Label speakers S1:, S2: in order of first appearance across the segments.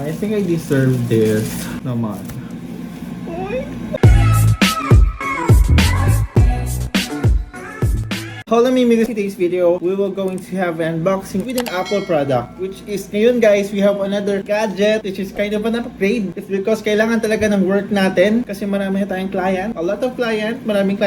S1: I think I deserve this naman. Hello Mimi, in today's video, we will going to have an unboxing with an Apple product, which is, ngayon guys, we have another gadget, which is kind of an upgrade. It's because kailangan talaga ng work natin, kasi marami na tayong client, a lot of maraming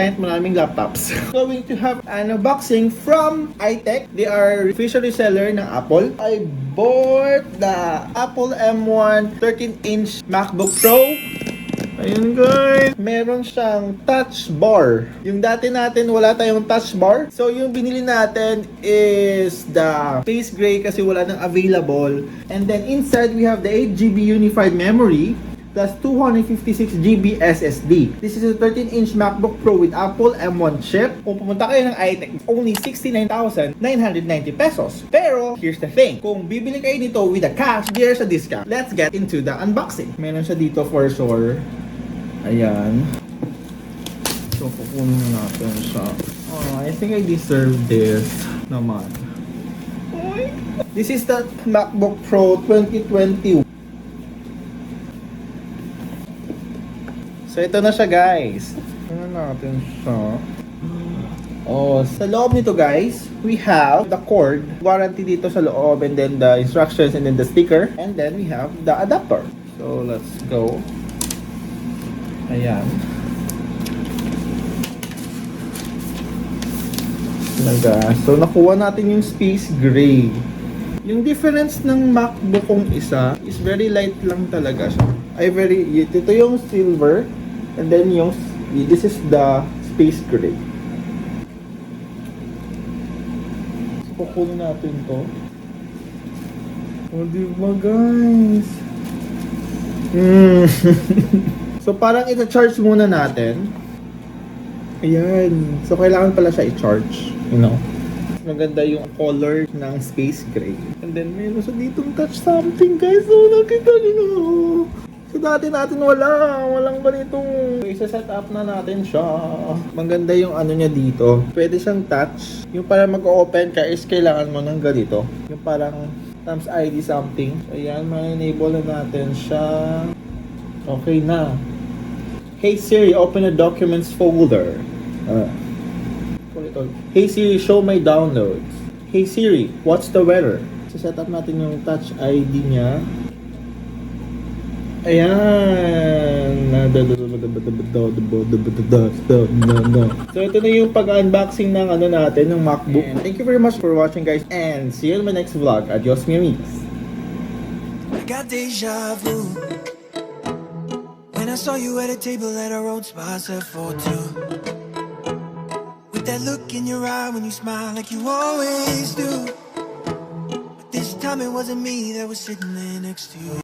S1: laptops. Going to have an unboxing from iTech. They are official reseller ng Apple. I bought the Apple M1 13-inch MacBook Pro. Ayun guys, meron siyang touch bar. Yung dati natin wala tayong touch bar. So yung binili natin is the space gray kasi wala nang available. And then inside we have the 8GB unified memory plus 256GB SSD. This is a 13-inch MacBook Pro with Apple M1 chip. Kung pumunta kayo ng iTech, only 69,990 pesos. Pero here's the thing, kung bibili kayo nito with a cash, there's a discount. Let's get into the unboxing. Meron siya dito for sure. Ayan. So, kukunin na natin siya. Oh, I think I deserve this naman. This is the MacBook Pro 2020. So, ito na siya guys. Tingnan natin siya. Oh, sa loob nito guys, we have the cord, warranty dito sa loob, and then the instructions, and then the sticker, and then we have the adapter. So, let's go. Ayan. So, nakuha natin yung space gray. Yung difference ng MacBook kong isa is very light lang talaga siya. Ito yung silver, and then this is the space gray. So, kukunin natin to. Oh, diba guys? So, parang ita-charge muna natin. Ayan. So, kailangan pala siya i-charge. You know? Maganda yung color ng space gray. And then, meron siya ditong touch something, guys. So, nakita nyo. So, dati natin walang ganitong. So, isa-set up na natin siya. Maganda yung ano niya dito. Pwede siyang touch. Yung para mag-open ka is kailangan mo ng ganito. Yung parang Thumbs ID something. So, ayan. Ma-enable na natin siya. Okay na. Hey Siri, open a documents folder. Hey Siri, show my downloads. Hey Siri, what's the weather? So set up natin yung touch ID niya. Ayan. So ito na yung pag-unboxing ng ano natin, ng MacBook. And thank you very much for watching guys, and see you in my next vlog. Adios mi amigos.
S2: I got deja vu. When I saw you at a table at a road spot set for two. With that look in your eye when you smile like you always do. But this time it wasn't me that was sitting there next to you.